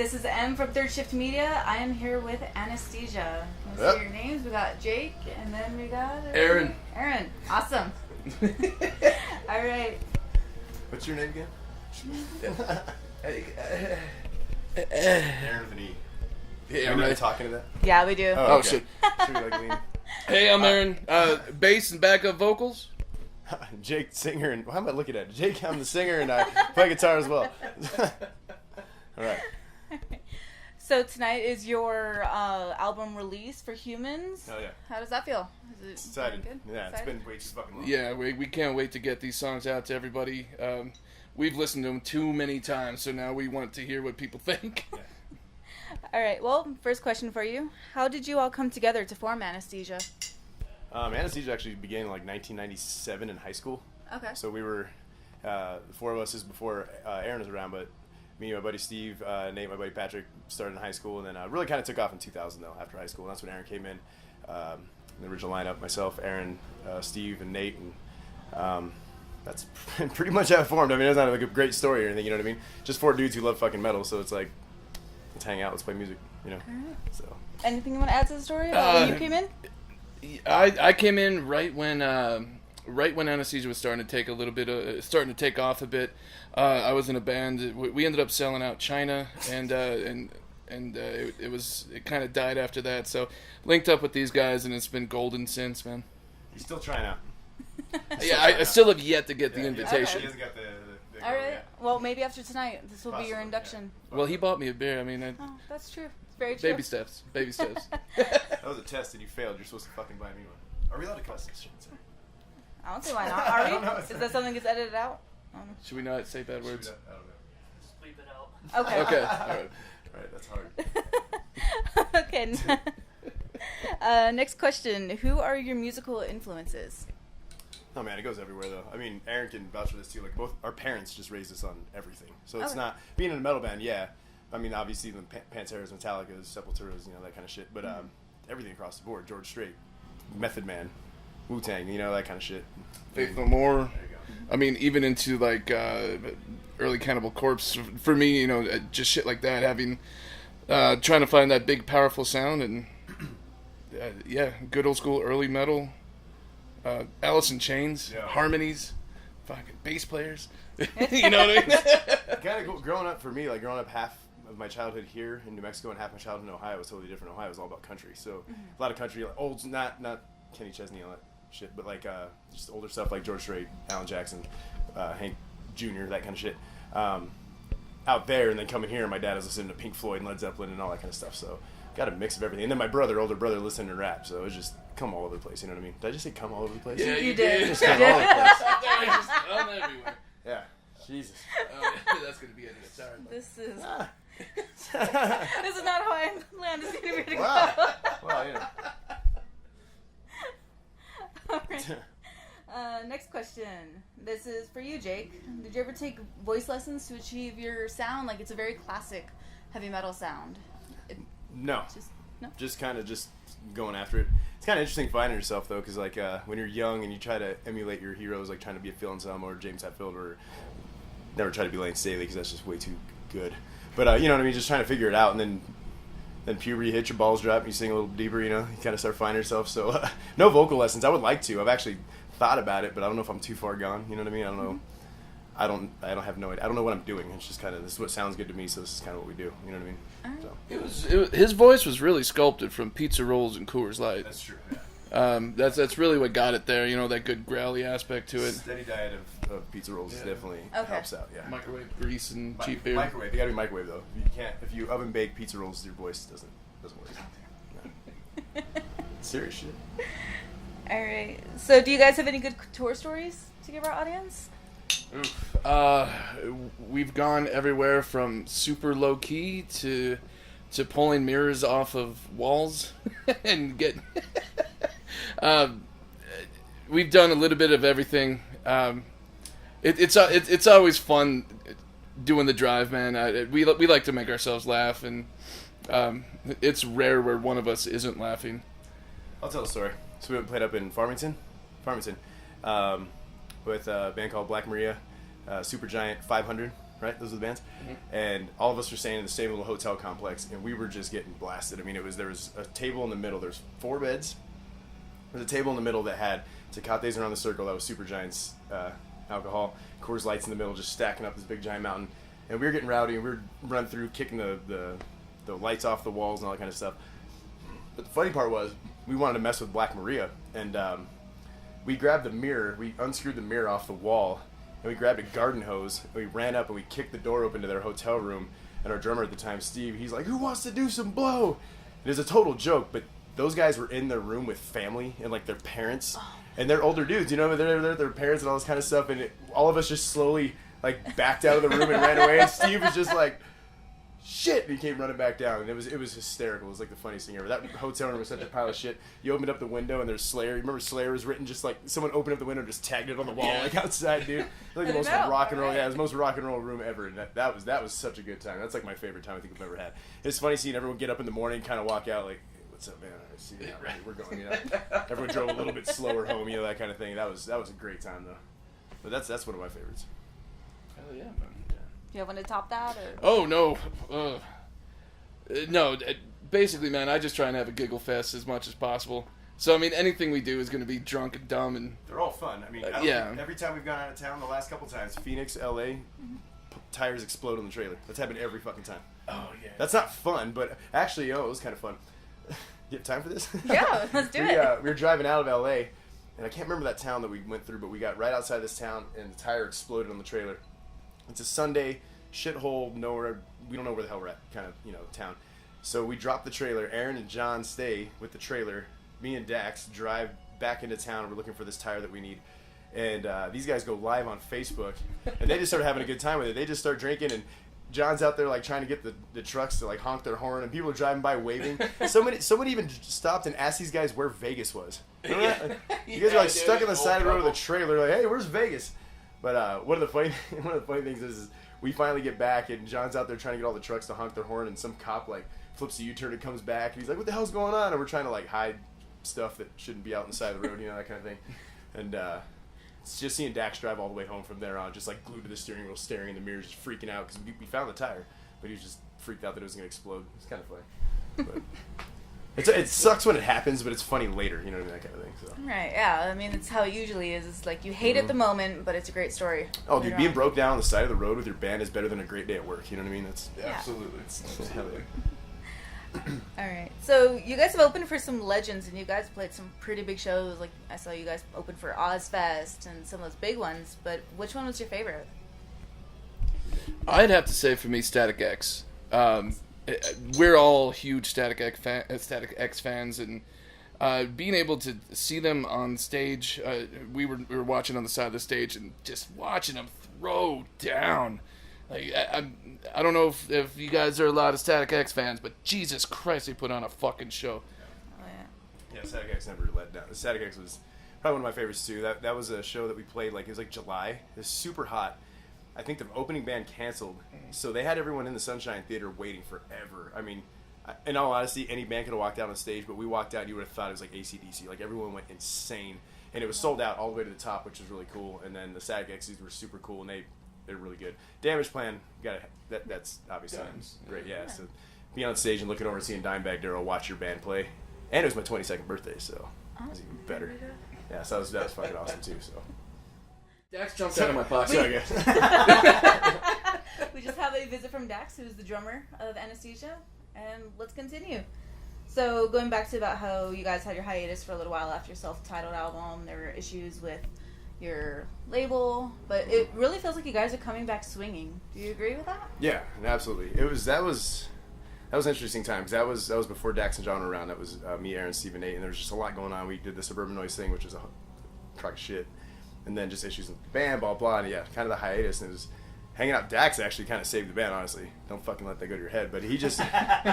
This is M from Third Shift Media. I am here with Anesthesia. Let's see your names. We got Jake, and then we got... Aaron. Aaron. Awesome. All right. What's your name again? Aaron with an E. Hey, Are you talking to that? Yeah, we do. Oh, okay. shit. Sure you like me. Hey, I'm Aaron. Bass and backup vocals. Jake, singer, and how am I looking at it? Jake, I'm the singer, and I play guitar as well. All right. So tonight is your album release for Humans. Hell yeah. How does that feel? Is it Excited. good? Yeah, Excited? it's been way too fucking long. Yeah, we can't wait to get these songs out to everybody. We've listened to them too many times, so now we want to hear what people think. Yeah. All right. Well, first question for you. How did you all come together to form Anesthesia? Anesthesia actually began in like 1997 in high school. Okay. So we were, the four of us is before Aaron was around, but me, my buddy Steve, Nate, my buddy Patrick started in high school, and then really kind of took off in 2000 though, after high school. And that's when Aaron came in. The original lineup, myself, Aaron, Steve, and Nate, and that's pretty much how it formed. I mean, it's not like a great story or anything, you know what I mean? Just four dudes who love fucking metal, so it's like, let's hang out, let's play music, you know? All right. So. Anything you want to add to the story about when you came in? I came in right when Anesthesia was starting to take off a bit. I was in a band. We ended up selling out China, and it kind of died after that. So linked up with these guys, and it's been golden since, man. He's still trying out. Yeah, I still have yet to get the invitation. He hasn't got the All right. yet. Well, maybe after tonight, this will be your Possibly, induction. yeah. Well, he bought me a beer. I mean, Oh, that's true. It's very true. baby steps. Baby steps. That was a test and you failed. You're supposed to fucking buy me one. Are we allowed to cuss this shit? I don't see why not. Are we? don't know. Is that something that gets edited out? I don't know. Should we not say bad words? I don't know. Just bleep it out. Okay. Okay. All right. Right, that's hard. Okay. Next question. Who are your musical influences? No, man, it goes everywhere, though. I mean, Aaron can vouch for this, too. Like, both our parents just raised us on everything. So it's Okay. not... Being in a metal band, yeah. I mean, obviously, the Pantera's, Metallica's, Sepultura's, you know, that kind of shit. But everything across the board. George Strait, Method Man, Wu-Tang, you know, that kind of shit. Faith No More. There you go. I mean, even into like early Cannibal Corpse. For me, you know, just shit like that. Having trying to find that big, powerful sound, and yeah, good old school early metal. Alice in Chains, Yeah. harmonies, fucking bass players. You know what I mean? Kind of growing up for me, like growing up half of my childhood here in New Mexico and half my childhood in Ohio was totally different. Ohio was all about country, so a lot of country, like old, not Kenny Chesney and all that shit, but like just older stuff like George Strait, Alan Jackson, Hank Jr., that kind of shit. Out there, and then coming here, my dad was listening to Pink Floyd and Led Zeppelin and all that kind of stuff. So got a mix of everything. And then my older brother, listened to rap, so it was just come all over the place. You know what I mean? Did I just say come all over the place? Yeah, You did. Just come all over the place. Just come everywhere. Yeah. Jesus. That's gonna be it. Sorry. This is Ah. this is not how I planned this interview to go. Wow. Well, you know. All right. Next question. This is for you, Jake. Did you ever take voice lessons to achieve your sound? Like, it's a very classic heavy metal sound. No. No? Just kind of just going after it. It's kind of interesting finding yourself, though, because, like, when you're young and you try to emulate your heroes, like trying to be a Phil Anselmo or James Hetfield, or never try to be Lane Staley because that's just way too good. But, you know what I mean? Just trying to figure it out, and then puberty hits, your balls drop, and you sing a little deeper, you know? You kind of start finding yourself. So, no vocal lessons. I would like to. I've actually thought about it, but I don't know if I'm too far gone. You know what I mean? I don't know. I don't have no idea. I don't know what I'm doing. It's just kind of, this is what sounds good to me, so this is kind of what we do. You know what I mean? So. His voice was really sculpted from pizza rolls and Coors Light. That's true, yeah. That's really what got it there. You know, that good growly aspect to it. Steady diet of pizza rolls definitely helps out. Yeah. Microwave grease and cheap beer. Microwave. You gotta be microwave though. You can't. If you oven bake pizza rolls, your voice doesn't work. No. Serious shit. All right. So, do you guys have any good tour stories to give our audience? We've gone everywhere from super low key to pulling mirrors off of walls and get. We've done a little bit of everything. It's always fun doing the drive, man. We like to make ourselves laugh, and it's rare where one of us isn't laughing. I'll tell a story. So we played up in Farmington, with a band called Black Maria, Super Giant 500 right? Those are the bands. Mm-hmm. And all of us were staying in the same little hotel complex, and we were just getting blasted. I mean, there was a table in the middle. There's 4 beds. There's a table in the middle that had Tecates around the circle. That was Super Giants alcohol. Coors Lights in the middle, just stacking up this big giant mountain. And we were getting rowdy, and we were running through, kicking the lights off the walls and all that kind of stuff. But the funny part was, we wanted to mess with Black Maria, and we grabbed the mirror, we unscrewed the mirror off the wall, and we grabbed a garden hose, and we ran up and we kicked the door open to their hotel room, and our drummer at the time, Steve, he's like, "Who wants to do some blow?" And it was a total joke, but those guys were in their room with family and like their parents, and they're older dudes, you know, they're their parents and all this kind of stuff, and all of us just slowly like backed out of the room and ran away, and Steve was just like, "Shit!" And he came running back down, and it was hysterical. It was like the funniest thing ever. That hotel room was such a pile of shit. You opened up the window, and there's Slayer. You remember Slayer was written just like someone opened up the window and just tagged it on the wall, like outside, dude. Like the most rock and roll. Yeah, it was the most rock and roll room ever. And that was such a good time. That's like my favorite time I think I've ever had. It's funny seeing everyone get up in the morning, kind of walk out like, "What's up, man? I see you now. Right, we're going." You know, everyone drove a little bit slower home, you know, that kind of thing. That was a great time though. But that's one of my favorites. Hell yeah, man. Do you have one to top that? Or? Oh no. No, basically, man, I just try and have a giggle fest as much as possible. So, I mean, anything we do is going to be drunk and dumb and... They're all fun. I mean, every time we've gone out of town, the last couple times, Phoenix, LA, tires explode on the trailer. That's happened every fucking time. Oh, yeah. That's not fun, but actually, it was kind of fun. You have time for this? Yeah, let's do it. We were driving out of LA, and I can't remember that town that we went through, but we got right outside this town, and the tire exploded on the trailer. It's a Sunday, shithole, nowhere, we don't know where the hell we're at, kind of, town. So we drop the trailer. Aaron and John stay with the trailer. Me and Dax drive back into town. We're looking for this tire that we need. And these guys go live on Facebook, and they just start having a good time with it. They just start drinking, and John's out there like trying to get the trucks to like honk their horn, and people are driving by waving. Somebody even stopped and asked these guys where Vegas was. Remember that? You guys are like stuck on the side of the road with a trailer, like, "Hey, where's Vegas?" But one of the funny things is we finally get back, and John's out there trying to get all the trucks to honk their horn, and some cop like flips a U-turn and comes back, and he's like, "What the hell's going on?" And we're trying to like hide stuff that shouldn't be out on the side of the road, that kind of thing. And it's just seeing Dax drive all the way home from there on, just like glued to the steering wheel, staring in the mirrors, just freaking out because we found the tire, but he was just freaked out that it was going to explode. It's kind of funny. But it sucks when it happens, but it's funny later, you know what I mean, that kind of thing. So. Right, yeah. I mean, it's how it usually is. It's like you hate it the moment, but it's a great story. Oh, dude, being broke down on the side of the road with your band is better than a great day at work. You know what I mean? That's absolutely. Hell yeah. All right. So you guys have opened for some legends, and you guys played some pretty big shows. Like I saw you guys open for Ozfest and some of those big ones. But which one was your favorite? I'd have to say for me, Static X. We're all huge Static X fans, and being able to see them on stage, we were watching on the side of the stage and just watching them throw down. Like I don't know if you guys are a lot of Static X fans, but Jesus Christ, they put on a fucking show. Oh yeah. Yeah, Static X never let down. Static X was probably one of my favorites too. That was a show that we played it was like July. It was super hot. I think the opening band canceled, so they had everyone in the Sunshine Theater waiting forever. I mean, in all honesty, any band could have walked out on stage, but we walked out and you would have thought it was like AC/DC. Like, everyone went insane. And it was sold out all the way to the top, which was really cool. And then the Static X's were super cool, and they're really good. Damageplan, that's obviously great, yeah. So being on stage and looking over and seeing Dimebag Darrell watch your band play. And it was my 22nd birthday, so it was even better. Yeah, so that was fucking awesome, too, so. Dax jumped out of my pocket. Sorry, guys. We just have a visit from Dax, who's the drummer of Anesthesia, and let's continue. So going back to about how you guys had your hiatus for a little while after your self-titled album, there were issues with your label, but it really feels like you guys are coming back swinging. Do you agree with that? Yeah, absolutely. That was an interesting time, because that was before Dax and John were around. That was me, Aaron, Steve, and Nate, and there was just a lot going on. We did the Suburban Noize thing, which was a crock of shit. And then just issues with the band, blah, blah, and yeah, kind of the hiatus. And it was hanging out. Dax actually kind of saved the band, honestly. Don't fucking let that go to your head. But he just,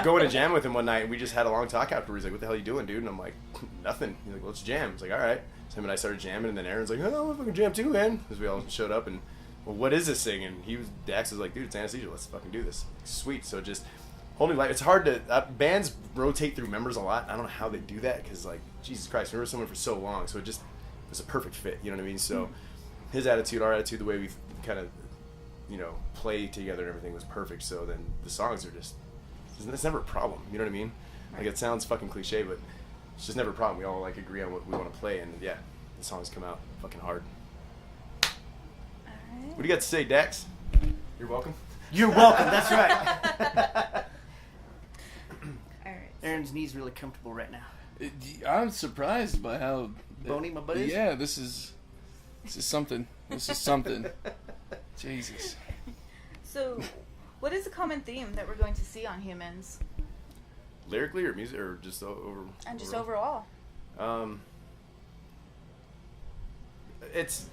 going to jam with him one night, and we just had a long talk afterwards. He's like, "What the hell are you doing, dude?" And I'm like, "Nothing." He's like, "Well, let's jam." I was like, "All right." So him and I started jamming, and then Aaron's like, "Oh, I fucking jam too, man." Because we all showed up, and, "Well, what is this thing?" And Dax was like, "Dude, it's Anesthesia. Let's fucking do this." Sweet. So just holding light. It's hard to, bands rotate through members a lot. I don't know how they do that, because, like, Jesus Christ, we were with someone for so long, so it was a perfect fit, you know what I mean? So his attitude, our attitude, the way we kind of play together and everything was perfect. So then the songs are just, it's never a problem. You know what I mean? Like, it sounds fucking cliche, but it's just never a problem. We all like agree on what we want to play, and yeah, the songs come out fucking hard. All right. What do you got to say, Dax? You're welcome. You're welcome. That's right. All right. Aaron's knee's really comfortable right now. I'm surprised by how Bony my butt is? Yeah, this is something. This is something. Jesus. So, what is the common theme that we're going to see on Humans? Lyrically or music or just over? And just overall. It's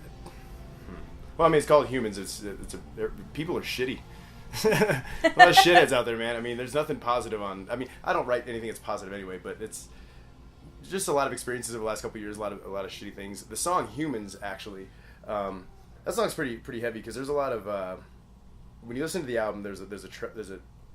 well, I mean, it's called Humans. People are shitty. A lot of shitheads out there, man. I mean, there's nothing positive on. I mean, I don't write anything that's positive anyway, but it's just a lot of experiences over the last couple of years. A lot of shitty things. The song Humans, actually, that song's pretty heavy because there's a lot of when you listen to the album, there's a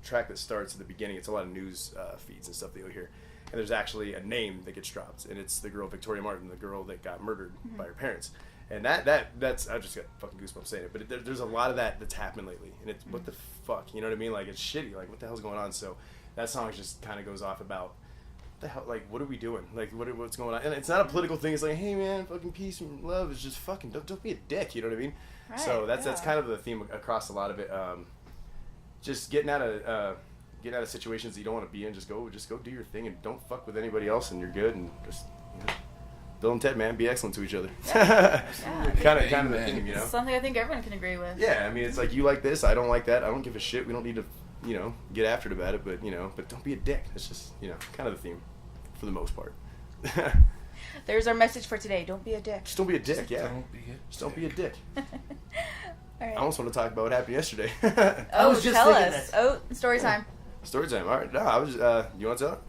track that starts at the beginning. It's a lot of news feeds and stuff that you'll hear, and there's actually a name that gets dropped, and it's the girl Victoria Martin, the girl that got murdered by her parents. And that's I just got fucking goosebumps saying it. But there's a lot of that's happened lately, and it's what the fuck, you know what I mean? Like, it's shitty. Like, what the hell's going on? So that song just kind of goes off about what the hell, like, what are we doing? Like, what's going on? And it's not a political thing. It's like, hey man, fucking peace and love. It's just fucking don't be a dick. You know what I mean? Right, so that's kind of the theme across a lot of it. Just getting out of situations that you don't want to be in. Just go do your thing and don't fuck with anybody else, and you're good. And just, you know, Bill and Ted, man, be excellent to each other. Kind of the theme, you know. Something I think everyone can agree with. Yeah, I mean, it's like, you like this, I don't like that. I don't give a shit. We don't need to, get after it about it. But but don't be a dick. It's just kind of the theme, for the most part. There's our message for today. Don't be a dick. Just don't be a dick. Yeah. Just don't be a dick. All right. I almost want to talk about what happened yesterday. I was just tell thinking us. that. Oh, story time. Story time. All right. No, I was. You want to tell it?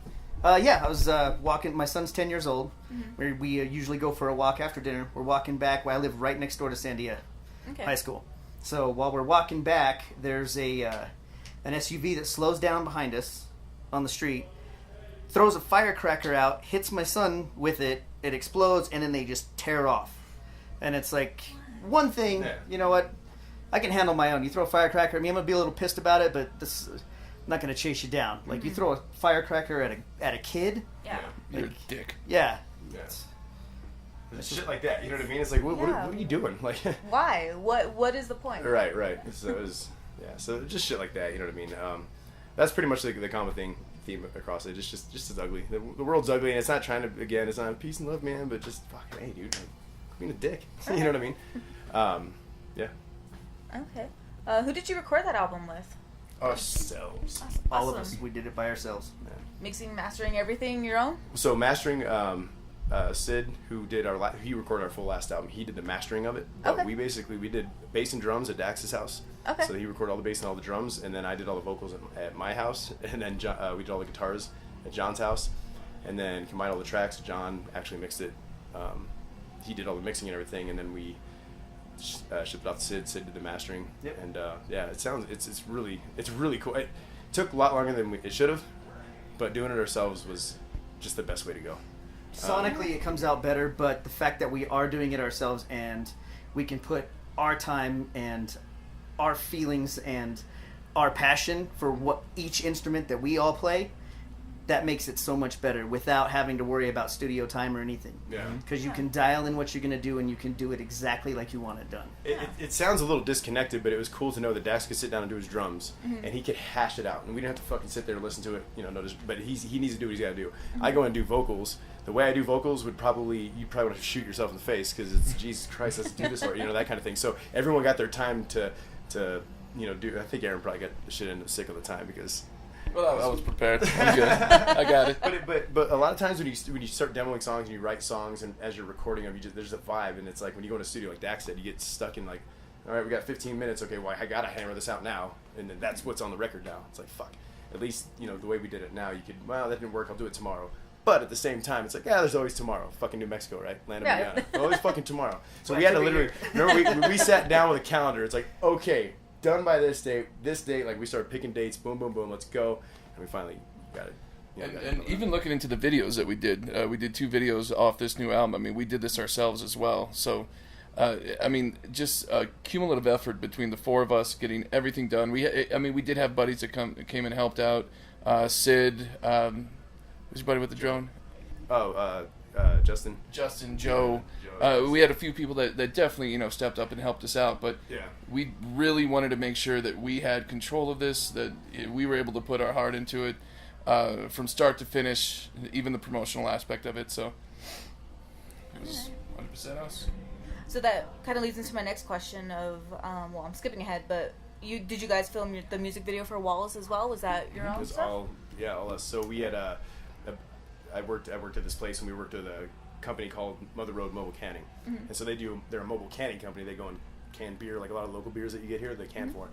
Yeah, I was walking. My son's 10 years old. Mm-hmm. We usually go for a walk after dinner. We're walking back. I live right next door to Sandia High School. So while we're walking back, there's an SUV that slows down behind us on the street, throws a firecracker out, hits my son with it. It explodes, and then they just tear off. And it's like, one thing, you know what? I can handle my own. You throw a firecracker at me, I'm going to be a little pissed about it, but this I'm not going to chase you down. Like, you throw a firecracker at a kid. Yeah. You're a dick. Yeah. It's shit like that. You know what I mean? It's like, what are you doing? Like, why? What is the point? Right. So it was, so just shit like that. You know what I mean? That's pretty much the common theme across it. Just as ugly. The world's ugly, and it's not trying to, again, it's not peace and love, man, but just fucking, hey, dude, like, being a dick. You know what I mean? Yeah. Okay. Who did you record that album with? Ourselves. Awesome. All of us. We did it by ourselves. Yeah. Mixing, mastering, everything your own? So mastering, Sid, who did he recorded our full last album. He did the mastering of it. But Okay. we did bass and drums at Dax's house. Okay. So he recorded all the bass and all the drums, and then I did all the vocals at my house, and then we did all the guitars at John's house, and then combined all the tracks. John actually mixed it. He did all the mixing and everything, and then we shipped it off to Sid. Sid did the mastering. Yep. And it's really cool. It took a lot longer than it should have, but doing it ourselves was just the best way to go. Sonically, it comes out better, but the fact that we are doing it ourselves and we can put our time and our feelings and our passion for what each instrument that we all play, that makes it so much better without having to worry about studio time or anything. Yeah. Because you can dial in what you're going to do and you can do it exactly like you want it done. It sounds a little disconnected, but it was cool to know that Dax could sit down and do his drums, and he could hash it out, and we didn't have to fucking sit there and listen to it, but he needs to do what he's got to do. I go and do vocals. The way I do vocals you'd probably want to shoot yourself in the face, because it's, Jesus Christ, let's do this, or, that kind of thing. So everyone got their time to do. I think Aaron probably got the shit in sick of the time, because... Well, I was prepared. I'm good. I got it. But a lot of times when you start demoing songs and you write songs, and as you're recording them, there's a vibe, and it's like when you go in a studio, like Dax said, you get stuck in like, all right, we got 15 minutes. Okay, well, I gotta hammer this out now, and then that's what's on the record now. It's like, fuck. At least the way we did it now, you could, well, that didn't work. I'll do it tomorrow. But at the same time, it's like, there's always tomorrow. Fucking New Mexico, right? Land of Mariana. Always fucking tomorrow. So we had to literally, remember we sat down with a calendar. It's like, okay, done by this date, like we started picking dates, boom, boom, boom, let's go. And we finally got it. And even looking into the videos that we did 2 videos off this new album. I mean, we did this ourselves as well. So I mean, just a cumulative effort between the four of us getting everything done. We did have buddies that came and helped out. Sid, who's your buddy with the drone? Justin. Joe. We had a few people that definitely, stepped up and helped us out, but we really wanted to make sure that we had control of this, that we were able to put our heart into it from start to finish, even the promotional aspect of it, so it was 100% us. So that kind of leads into my next question of, I'm skipping ahead, but did you guys film the music video for Wallace as well? Was that your own stuff? All us. So we had I worked at this place, and we worked at a company called Mother Road Mobile Canning. Mm-hmm. And so they're a mobile canning company. They go and can beer, like a lot of local beers that you get here, they can for.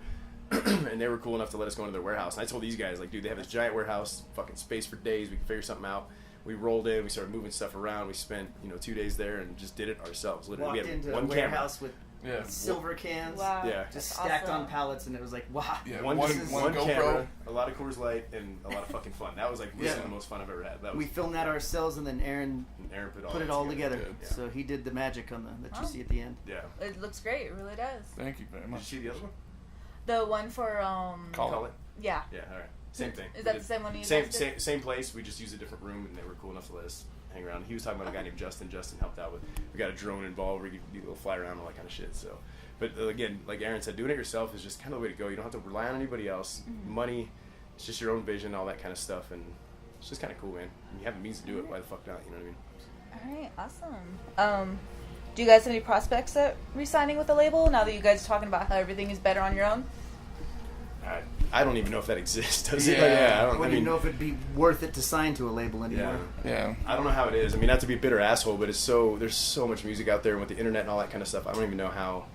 And they were cool enough to let us go into their warehouse. And I told these guys, like, dude, they have this giant warehouse, fucking space for days. We can figure something out. We rolled in. We started moving stuff around. We spent 2 days there and just did it ourselves. Literally, Walked we had into one a warehouse camera. with silver cans. Wow. Yeah. Just That's stacked awesome. on pallets, and it was like, wow. Yeah, One GoPro. camera, a lot of Coors Light, and a lot of fucking fun. That was like the most fun I've ever had. That was, We filmed that ourselves, and then Aaron put it all together. Yeah. So he did the magic on that you see at the end. Yeah. It looks great. It really does. Thank you very Did you much. see the other one? The one for Call it. Yeah. Yeah. All right. Same thing. Is that the same one you Same guys did? same place. We just used a different room, and they were cool enough to let us hang around. He was talking about a guy named Justin. Justin helped out with. We got a drone involved. Where you can do a little fly around and all that kind of shit. So, but again, like Aaron said, doing it yourself is just kind of the way to go. You don't have to rely on anybody else. Mm-hmm. Money, it's just your own vision, all that kind of stuff, and it's just kind of cool, man. When you have the means to do it, why the fuck not? You know what I mean? All right, awesome. Do you guys have any prospects at re-signing with the label now that you guys are talking about how everything is better on your own? I don't even know if that exists. Does it? Yeah. I Wouldn't even know if it'd be worth it to sign to a label anymore. Yeah. I don't know how it is. I mean, not to be a bitter asshole, but there's so much music out there, and with the internet and all that kind of stuff, I don't even know how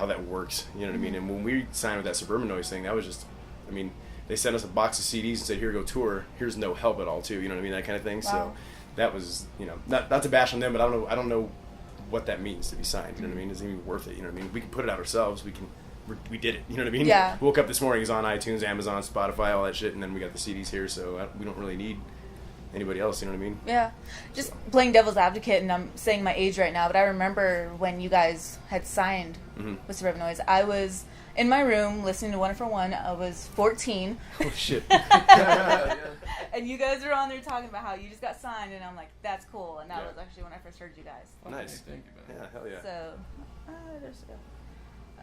that works. You know what I mean? And when we signed with that Suburban Noize thing, that was just, I mean, they sent us a box of CDs and said, "Here, go tour. Here's no help at all, too." You know what I mean? That kind of thing. Wow. So that was, not to bash on them, but I don't know what that means to be signed. You know what I mean? Is it even worth it? You know what I mean? We can put it out ourselves. We did it. You know what I mean? Yeah. Woke up this morning, it's on iTunes, Amazon, Spotify, all that shit, and then we got the CDs here, so we don't really need anybody else. You know what I mean? Yeah. Just playing devil's advocate, and I'm saying my age right now, but I remember when you guys had signed with Suburban Noize. I was in my room listening to One for One. I was 14. Oh shit. And you guys were on there talking about how you just got signed, and I'm like, that's cool. And that Yeah. was actually when I first heard you guys. Nice. Thank you, man. Yeah, hell yeah. So, there's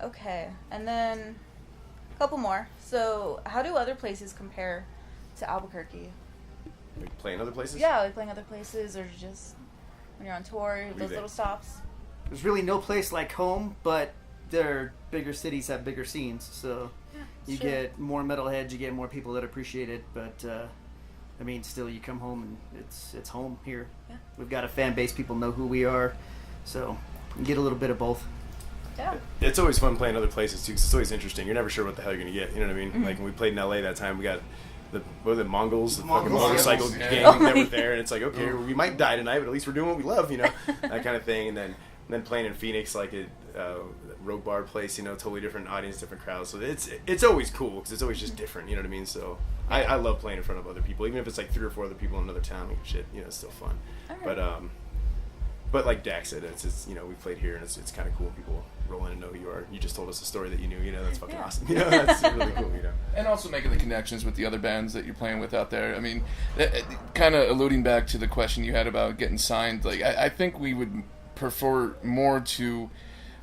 okay. And then a couple more. So, how do other places compare to Albuquerque? Like playing other places? Yeah, like playing other places, or just when you're on tour, those they? little stops. There's really no place like home, but their bigger cities have bigger scenes, so you true. get more metalheads, you get more people that appreciate it, but I mean, still, you come home and it's home here. Yeah. We've got a fan base, people know who we are, so you get a little bit of both. Yeah. It's always fun playing other places too, 'cause it's always interesting. You're never sure what the hell you're gonna get. You know what I mean? Mm-hmm. Like when we played in LA that time, we got the Mongols, the fucking Mongols, motorcycle yeah. gang Oh that my were there, and it's like, okay, we might die tonight, but at least we're doing what we love, that kind of thing. And then playing in Phoenix, like at Rogue Bar place, totally different audience, different crowds. So it's always cool because it's always just different. You know what I mean? So I love playing in front of other people, even if it's like 3 or 4 other people in another town. Like, shit, it's still fun. Alright. But like Dax said, it's we played here, and it's kind of cool. People roll in and know who you are. You just told us a story that you knew. That's fucking Yeah. awesome. That's really cool. And also making the connections with the other bands that you're playing with out there. I mean, kind of alluding back to the question you had about getting signed. Like, I think we would prefer more to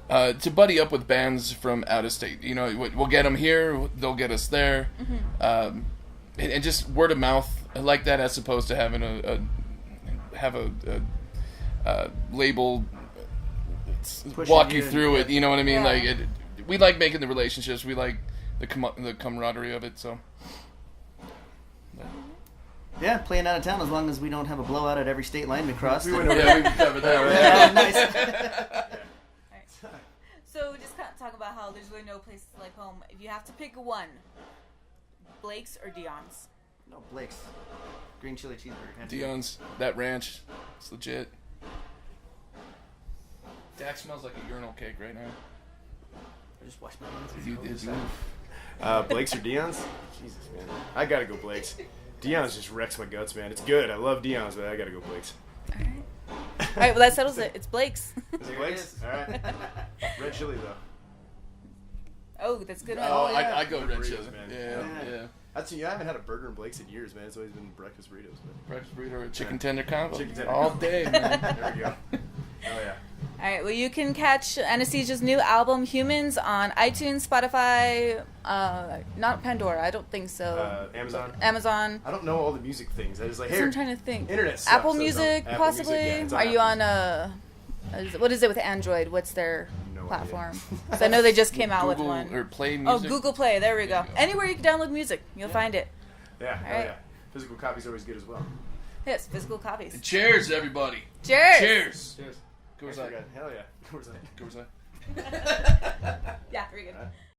buddy up with bands from out of state. We'll get them here, they'll get us there, and just word of mouth like that, as opposed to having a label Pushing walk you you through and- it. You know what I mean? Yeah. Like, we like making the relationships. We like the camaraderie of it. So. Yeah, playing out of town as long as we don't have a blowout at every state line we cross. We went over Yeah, we covered that. Right? Yeah, nice. Alright. So just kind of talk about how there's really no place like home. If you have to pick one, Blake's or Dion's? No, Blake's. Green chili cheeseburger. Dion's, that ranch, it's legit. Dak smells like a urinal cake right now. I just washed my hands. You did. Blake's or Dion's? Jesus, man. I gotta go Blake's. Dion's just wrecks my guts, man. It's good. I love Dion's, but I gotta go Blake's. Alright. right, well that settles it. It's Blake's. Is it Blake's? All right. Red chili though. Oh, that's a good one. Oh, yeah. I go red Burritos, chili. man. Yeah. I haven't had a burger in Blake's in years, man. It's always been breakfast burritos. But Breakfast burrito or chicken tender combo. Chicken tender all combo. day, man. there we go. Oh yeah. All right, well, you can catch Anesthesia's new album, Humans, on iTunes, Spotify, not Pandora, I don't think so. Amazon. Amazon. I don't know all the music things. I just like, So hey, I'm trying to think. internet stuff, Apple so it's on Music, Apple possibly? Music, yeah, it's on Are you Apple on what is it with Android? What's their No platform? So I know they just came out with Google one. or Play Oh, Music. Google Play. There we go. There you go. Anywhere you can download music, you'll find it. Yeah, All hell right. yeah. Physical copies are always good as well. Yes, physical copies. Cheers, everybody. Cheers. Cheers. Cheers. Coors Extra Light. good. Hell yeah. Coors Light. Coors Light. Yeah, very good.